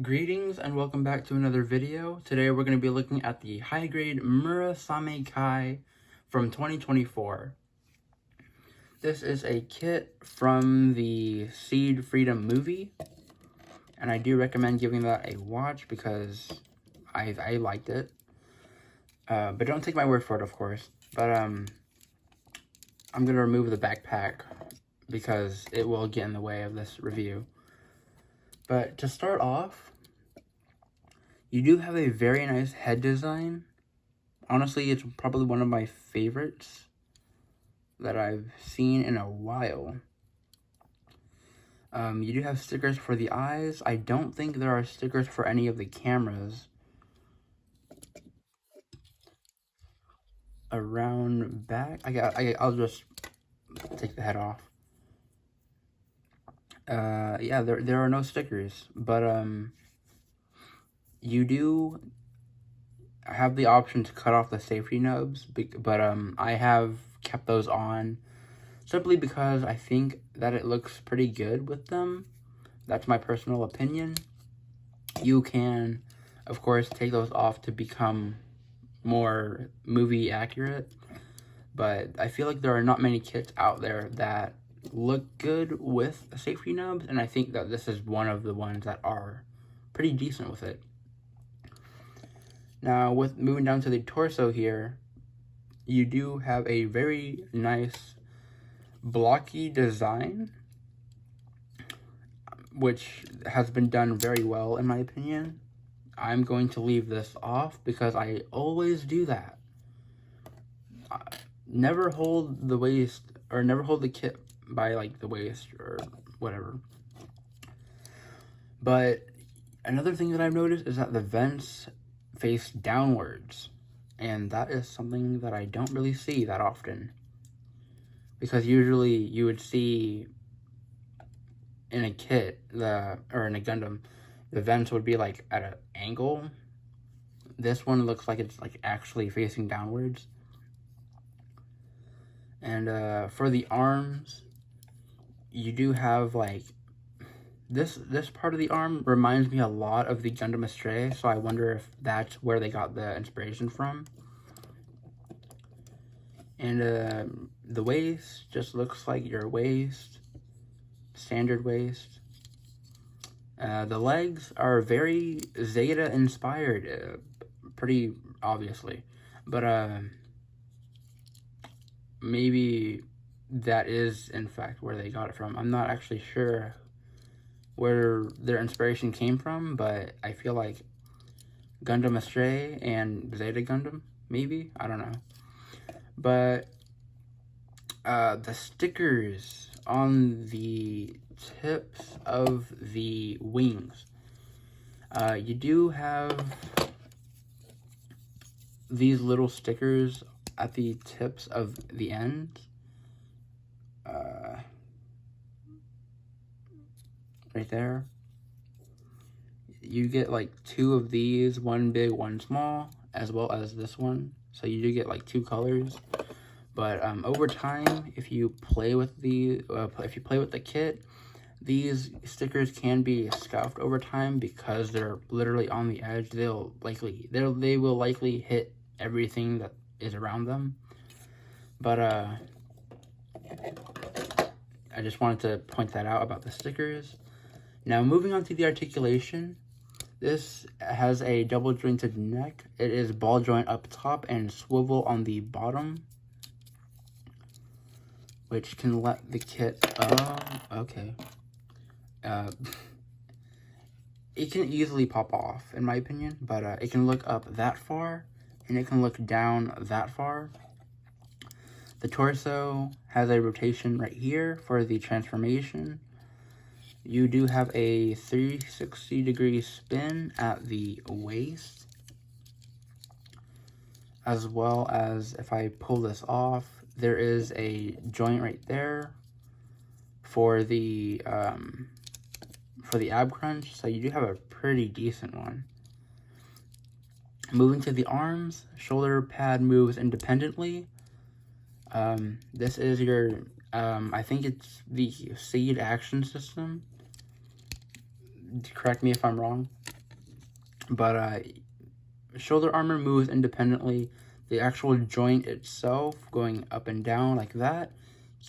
Greetings and welcome back to another video. Today we're going to be looking at the high-grade Murasame Kai from 2024. This is a kit from the Seed Freedom movie, and I do recommend giving that a watch because I liked it. But don't take my word for it, of course. But I'm going to remove the backpack because it will get in the way of this review. But to start off, you do have a very nice head design. Honestly, it's probably one of my favorites that I've seen in a while. You do have stickers for the eyes. I don't think there are stickers for any of the cameras. Around back, I'll just take the head off. Yeah, there are no stickers, but you do have the option to cut off the safety nubs, but I have kept those on simply because I think that it looks pretty good with them. That's my personal opinion. You can, of course, take those off to become more movie accurate, but I feel like there are not many kits out there that look good with safety nubs, and I think that this is one of the ones that are pretty decent with it. Now, with moving down to the torso here, you do have a very nice blocky design, which has been done very well in my opinion. I'm going to leave this off because I always do that. Never hold the waist, or never hold the kit by like the waist or whatever. But another thing that I've noticed is that the vents face downwards, and that is something that I don't really see that often, because usually you would see in a kit or in a Gundam, the vents would be like at an angle. This one looks like it's like actually facing downwards. And for the arms, you do have like this part of the arm reminds me a lot of the Gundam Astray, so I wonder if that's where they got the inspiration from. And the waist just looks like your waist, standard waist. The legs are very Zeta inspired, pretty obviously, but maybe that is in fact where they got it from. I'm not actually sure where their inspiration came from, but I feel like Gundam Astray and Zeta Gundam, maybe? I don't know. But the stickers on the tips of the wings, you do have these little stickers at the tips of the ends. Right there. You get like two of these, one big, one small, as well as this one. So you do get like two colors. But over time, if you play with the kit, these stickers can be scuffed over time because they're literally on the edge. They will likely hit everything that is around them. But I just wanted to point that out about the stickers. Now, moving on to the articulation, this has a double jointed neck. It is ball joint up top and swivel on the bottom, which can let the kit, okay. It can easily pop off, in my opinion, but it can look up that far, and it can look down that far. The torso has a rotation right here for the transformation. You do have a 360-degree spin at the waist, as well as if I pull this off, there is a joint right there for the ab crunch, so you do have a pretty decent one. Moving to the arms, shoulder pad moves independently. This is your, I think it's the Seed action system. Correct me if I'm wrong. But shoulder armor moves independently. The actual joint itself going up and down like that,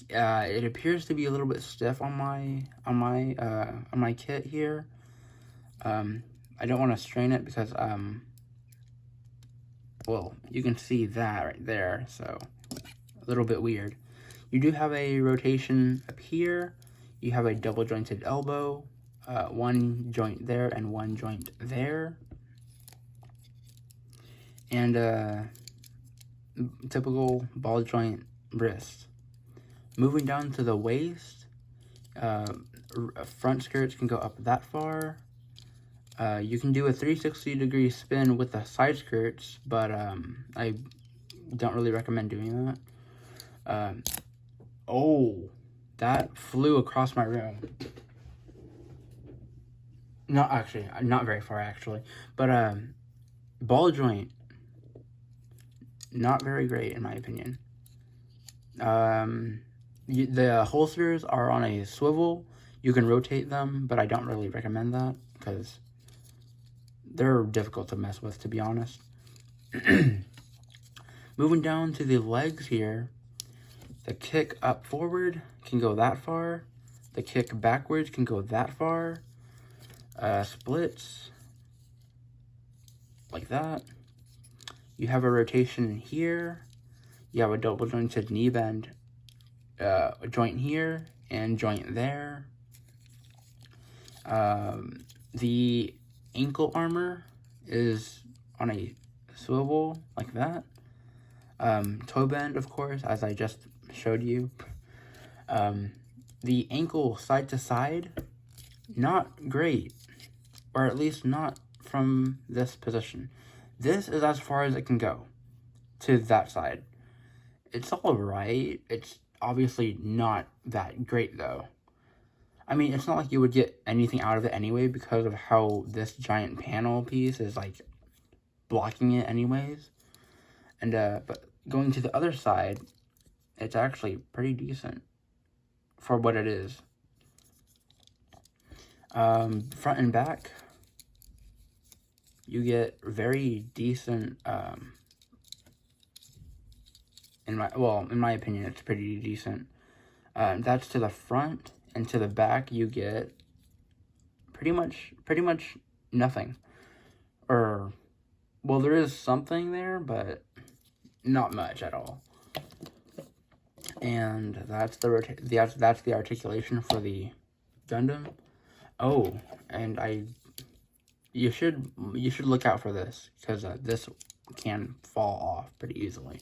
it appears to be a little bit stiff on my kit here. I don't want to strain it because well, you can see that right there, so a little bit weird. You do have a rotation up here. You have a double jointed elbow, one joint there and one joint there. And typical ball joint wrist. Moving down to the waist, front skirts can go up that far. You can do a 360-degree spin with the side skirts, but I don't really recommend doing that. Oh, that flew across my room. Not actually, not very far actually, but ball joint, not very great in my opinion. The holsters are on a swivel. You can rotate them, but I don't really recommend that because they're difficult to mess with, to be honest. Moving down to the legs here, the kick up forward can go that far. The kick backwards can go that far. Splits like that. You have a rotation here. You have a double jointed knee bend joint here and joint there. The ankle armor is on a swivel like that. Toe bend, of course, as I just showed you. The ankle side to side, not great, or at least not from this position. This is as far as it can go to that side. It's all right. It's obviously not that great though. I mean, it's not like you would get anything out of it anyway because of how this giant panel piece is like blocking it anyways. And but going to the other side, it's actually pretty decent for what it is. Front and back, you get very decent, in my opinion, it's pretty decent. That's to the front, and to the back you get pretty much nothing. Or, well, there is something there, but not much at all. And that's that's the articulation for the Gundam. Oh, and you should look out for this because this can fall off pretty easily.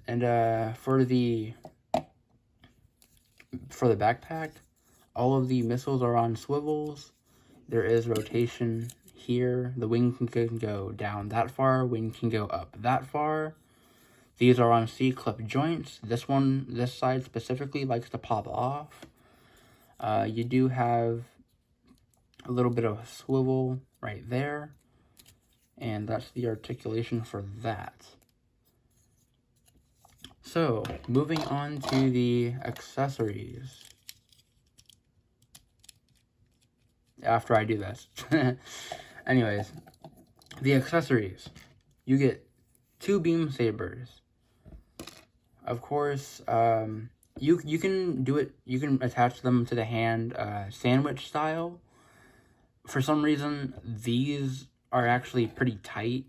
And for the backpack, all of the missiles are on swivels. There is rotation here. The wing can go down that far. Wing can go up that far. These are on C-clip joints. This side specifically likes to pop off. You do have a little bit of swivel right there. And that's the articulation for that. So, moving on to the accessories. After I do this. Anyways, the accessories. You get 2 beam sabers. Of course, you can do it, you can attach them to the hand sandwich style. For some reason, these are actually pretty tight.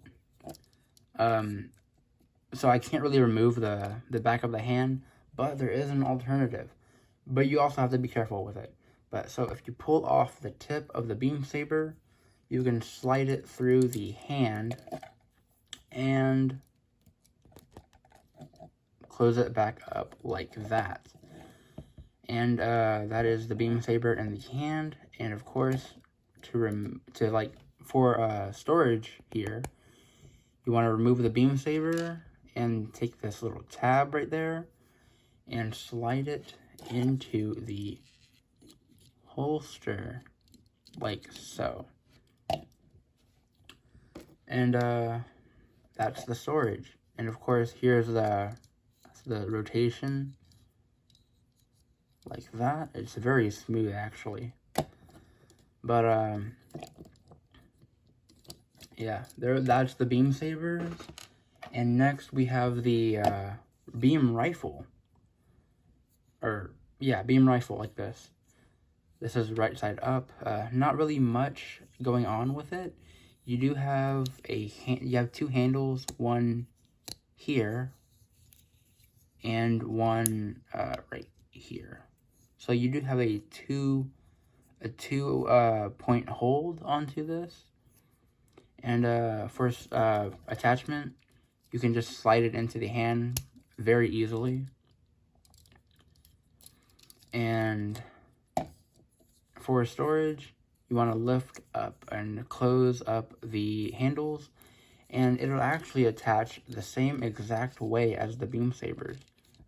So I can't really remove the back of the hand, but there is an alternative. But you also have to be careful with it. But so if you pull off the tip of the beam saber, you can slide it through the hand and close it back up like that. And that is the beam saber in the hand. And of course, for storage here, you want to remove the beam saber and take this little tab right there and slide it into the holster like so. And that's the storage. And of course, here's the rotation like that. It's very smooth actually. But, yeah, that's the beam sabers. And next we have the beam rifle. Or, yeah, beam rifle like this. This is right side up. Not really much going on with it. You do have you have two handles, one here and one right here. So you do have a two point hold onto this. And for attachment, you can just slide it into the hand very easily. And for storage, you want to lift up and close up the handles, and it'll actually attach the same exact way as the beam sabers.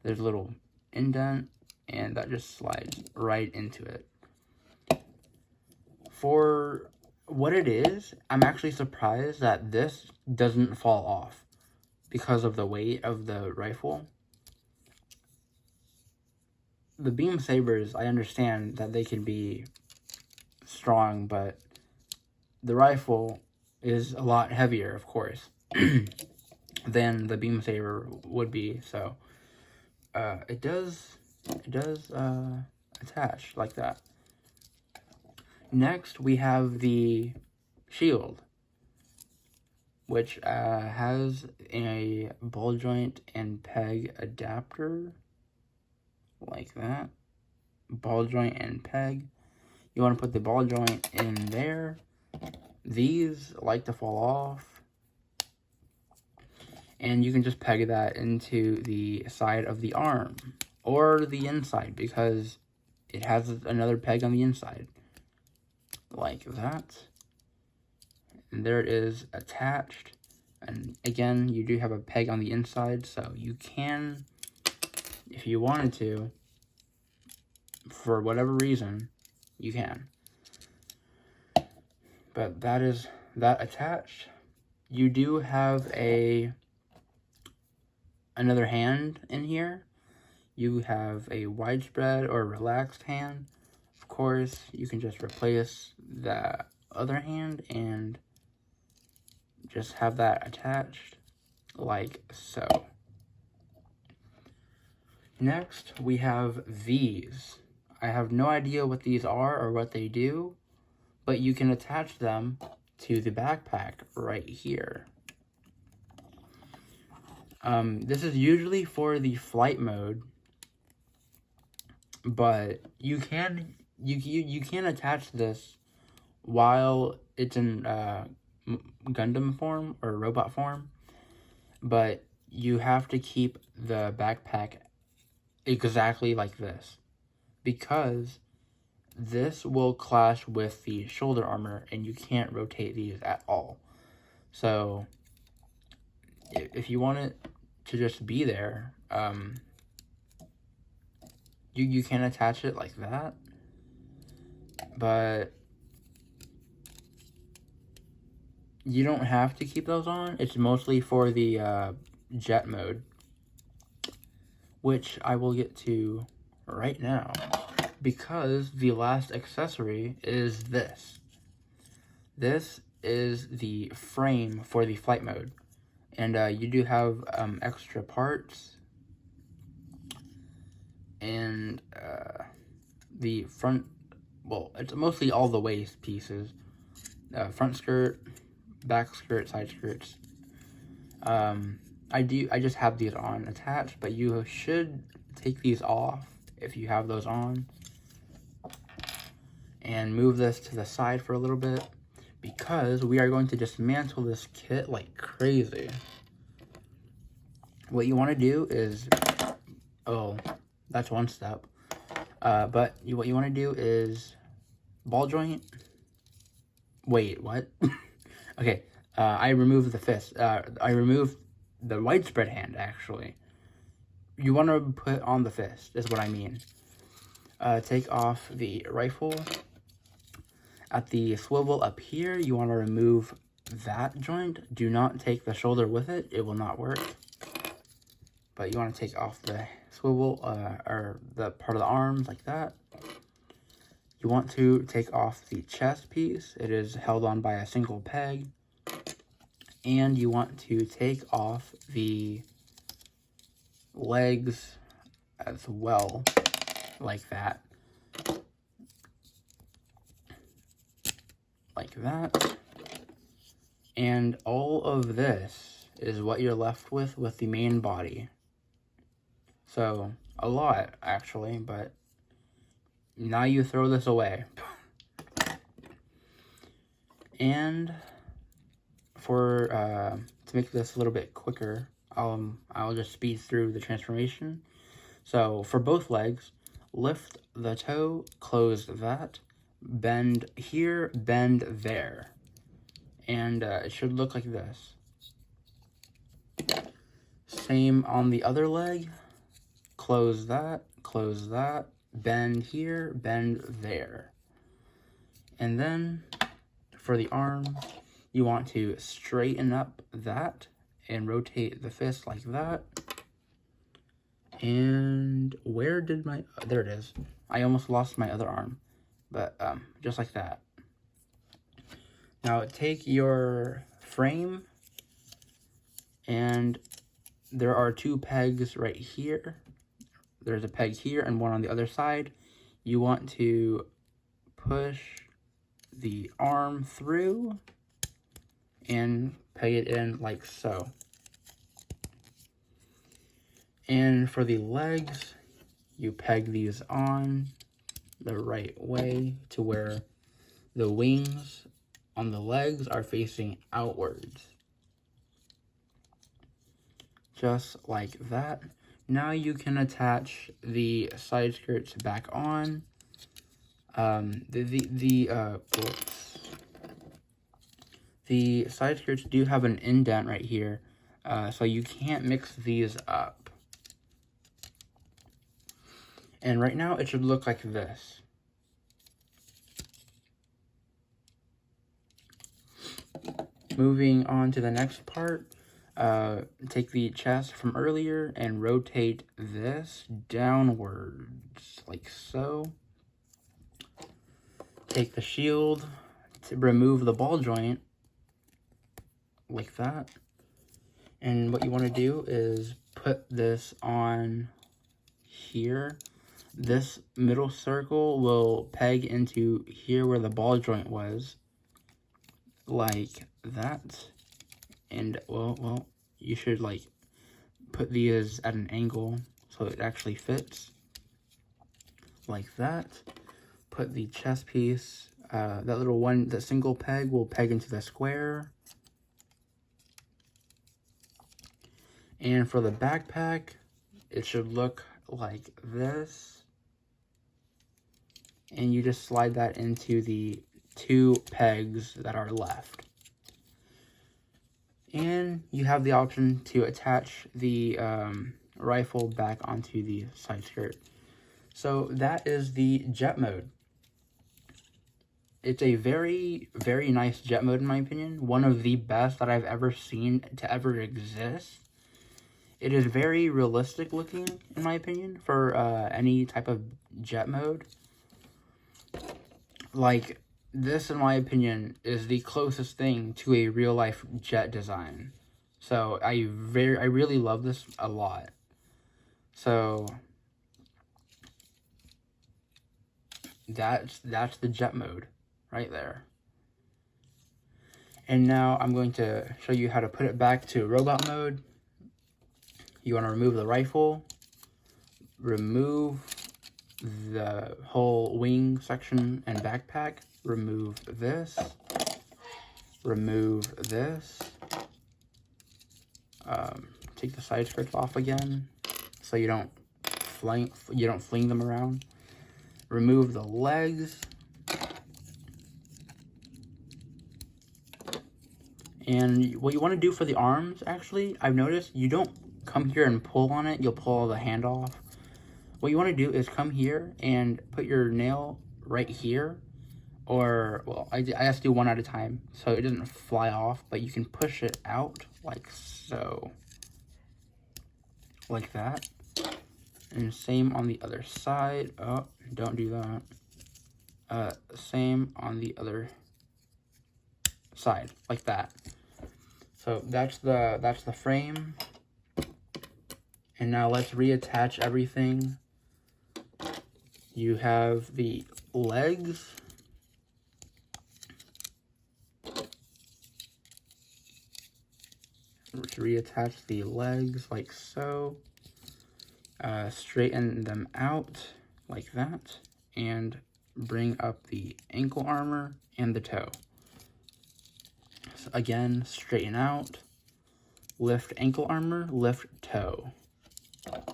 There's a little indent, and that just slides right into it. For what it is, I'm actually surprised that this doesn't fall off because of the weight of the rifle. The beam sabers, I understand that they can be strong, but the rifle is a lot heavier, of course, than the beam saber would be. So it does attach like that. Next, we have the shield, which has a ball joint and peg adapter, like that. Ball joint and peg. You want to put the ball joint in there. These like to fall off. And you can just peg that into the side of the arm, or the inside, because it has another peg on the inside. Like that. And there it is attached. And again, you do have a peg on the inside, so you can, if you wanted to, for whatever reason, you can. But that is that attached. You do have another hand in here. You have a widespread or relaxed hand. Of course, you can just replace that other hand and just have that attached like so. Next, we have these. I have no idea what these are or what they do, but you can attach them to the backpack right here. This is usually for the flight mode, but you can attach this while it's in Gundam form or robot form, but you have to keep the backpack exactly like this, because this will clash with the shoulder armor and you can't rotate these at all. So if you want it to just be there, you can attach it like that, but you don't have to keep those on. It's mostly for the jet mode, which I will get to right now, because the last accessory is this. This is the frame for the flight mode, and you do have extra parts, and the front, well, it's mostly all the waist pieces, front skirt, back skirt, side skirts. I just have these on attached, but you should take these off if you have those on, and move this to the side for a little bit, because we are going to dismantle this kit like crazy. What you want to do is, oh, that's one step, but what you want to do is ball joint. Wait, what? Okay, I removed the fist. I removed the widespread hand, actually. You want to put on the fist, is what I mean. Take off the rifle. At the swivel up here, you want to remove that joint. Do not take the shoulder with it. It will not work. But you want to take off the swivel, or the part of the arms like that. You want to take off the chest piece. It is held on by a single peg. And you want to take off the legs as well, like that. Like that. And all of this is what you're left with the main body. So, a lot, actually, but now you throw this away. And for, to make this a little bit quicker, I'll just speed through the transformation. So, for both legs, lift the toe, close that, bend here, bend there. And it should look like this. Same on the other leg. Close that, bend here, bend there. And then for the arm, you want to straighten up that and rotate the fist like that. And where did my, there it is. I almost lost my other arm, but just like that. Now take your frame, and there are 2 pegs right here. There's a peg here and one on the other side. You want to push the arm through and peg it in like so. And for the legs, you peg these on the right way to where the wings on the legs are facing outwards. Just like that. Now you can attach the side skirts back on. The side skirts do have an indent right here, so you can't mix these up. And right now it should look like this. Moving on to the next part. Take the chest from earlier and rotate this downwards, like so. Take the shield to remove the ball joint, like that. And what you want to do is put this on here. This middle circle will peg into here where the ball joint was, like that. And well, you should like put these at an angle so it actually fits, like that. Put the chest piece, that little one, the single peg will peg into the square. And for the backpack, it should look like this. And you just slide that into the 2 pegs that are left. And you have the option to attach the rifle back onto the side skirt. So that is the jet mode. It's a very, very nice jet mode in my opinion. One of the best that I've ever seen to ever exist. It is very realistic looking in my opinion for any type of jet mode. Like, this, in my opinion, is the closest thing to a real-life jet design. So, I really love this a lot. So, that's the jet mode right there. And now, I'm going to show you how to put it back to robot mode. You want to remove the rifle. Remove the whole wing section and backpack. Remove this, remove this, take the side skirts off again, so you don't fling them around. Remove the legs, and what you want to do for the arms, actually, I've noticed you don't come here and pull on it, you'll pull the hand off. What you want to do is come here and put your nail right here. Or, well, I have to do one at a time, so it doesn't fly off, but you can push it out, like so. Like that. And same on the other side. Oh, don't do that. Same on the other side, like that. So that's the frame. And now let's reattach everything. You have the legs. Let's reattach the legs like so. Straighten them out like that. And bring up the ankle armor and the toe. So again, straighten out. Lift ankle armor, lift toe.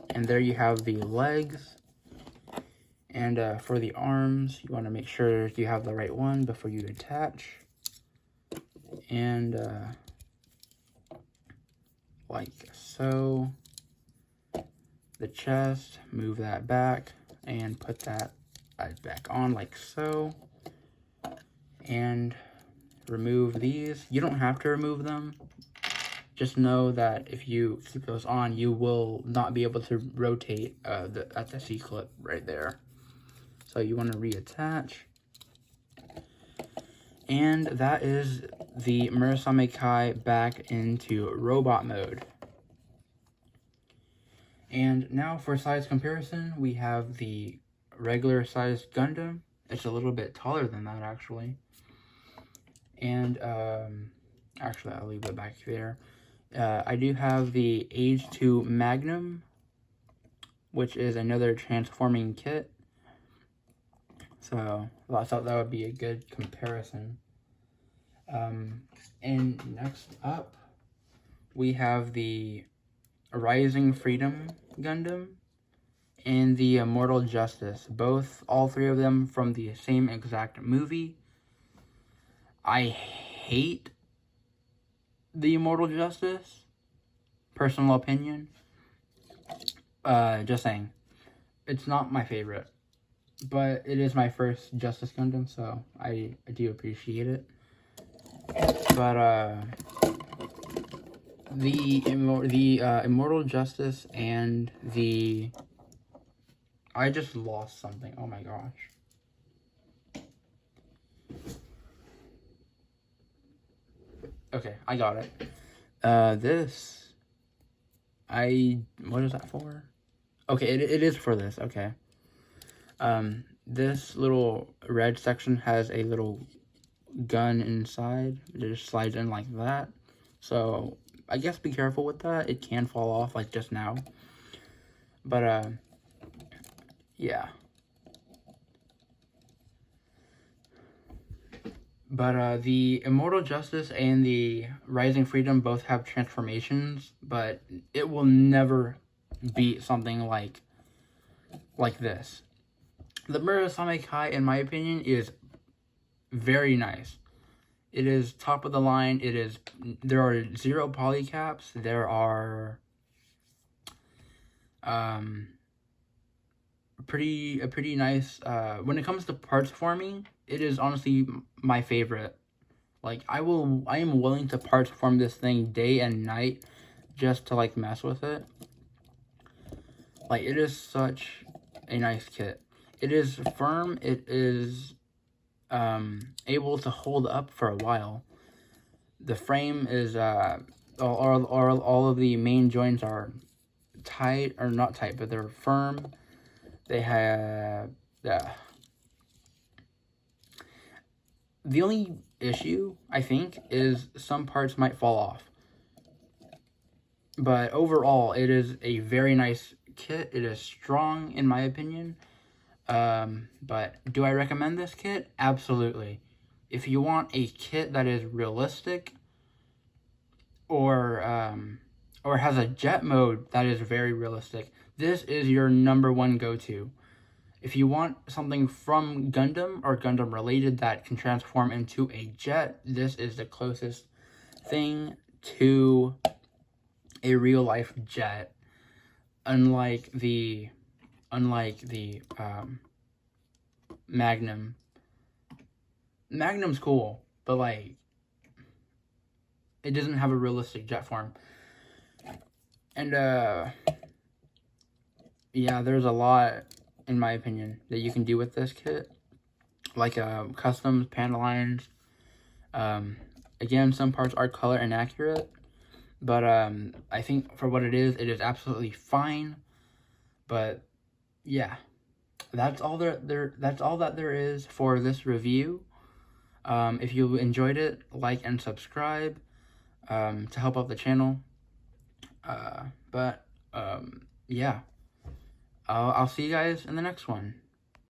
And there you have the legs. And for the arms, you want to make sure you have the right one before you attach. And like so. The chest, move that back and put that back on like so. And remove these. You don't have to remove them. Just know that if you keep those on, you will not be able to rotate at the C-clip right there. So you want to reattach. And that is the Murasame Kai back into robot mode. And now for size comparison, we have the regular sized Gundam. It's a little bit taller than that actually. And actually I'll leave it back there. I do have the Age 2 Magnum, which is another transforming kit. So I thought that would be a good comparison. And next up, we have the Rising Freedom Gundam and the Immortal Justice. All three of them from the same exact movie. I hate the Immortal Justice, personal opinion. Just saying, it's not my favorite, but it is my first Justice Gundam, so I do appreciate it. But the Immortal Justice and the I just lost something. Oh my gosh. Okay, I got it. What is that for? Okay, it is for this, okay. This little red section has a little gun inside. It just slides in like that. So, I guess be careful with that. It can fall off like just now. But, yeah. But the Immortal Justice and the Rising Freedom both have transformations, but it will never beat something like this. The Murasame Kai, in my opinion, is very nice. It is top of the line. There are 0 polycaps. There are a pretty nice when it comes to parts forming. It is honestly my favorite. Like I am willing to parts form this thing day and night just to like mess with it. Like it is such a nice kit. It is firm. It is able to hold up for a while. The frame is all of the main joints are tight, or not tight, but they're firm. They have the only issue, I think, is some parts might fall off. But overall, it is a very nice kit. It is strong, in my opinion. But do I recommend this kit? Absolutely. If you want a kit that is realistic, or has a jet mode that is very realistic, this is your #1 go-to. If you want something from Gundam or Gundam related that can transform into a jet, this is the closest thing to a real life jet. Unlike the Magnum. Magnum's cool, but like it doesn't have a realistic jet form. And yeah, there's a lot, in my opinion, that you can do with this kit. like custom panda lines. Again, some parts are color inaccurate, but I think for what it is absolutely fine. But yeah, that's all that's all that there is for this review. If you enjoyed it, like and subscribe to help out the channel. Yeah, I'll see you guys in the next one.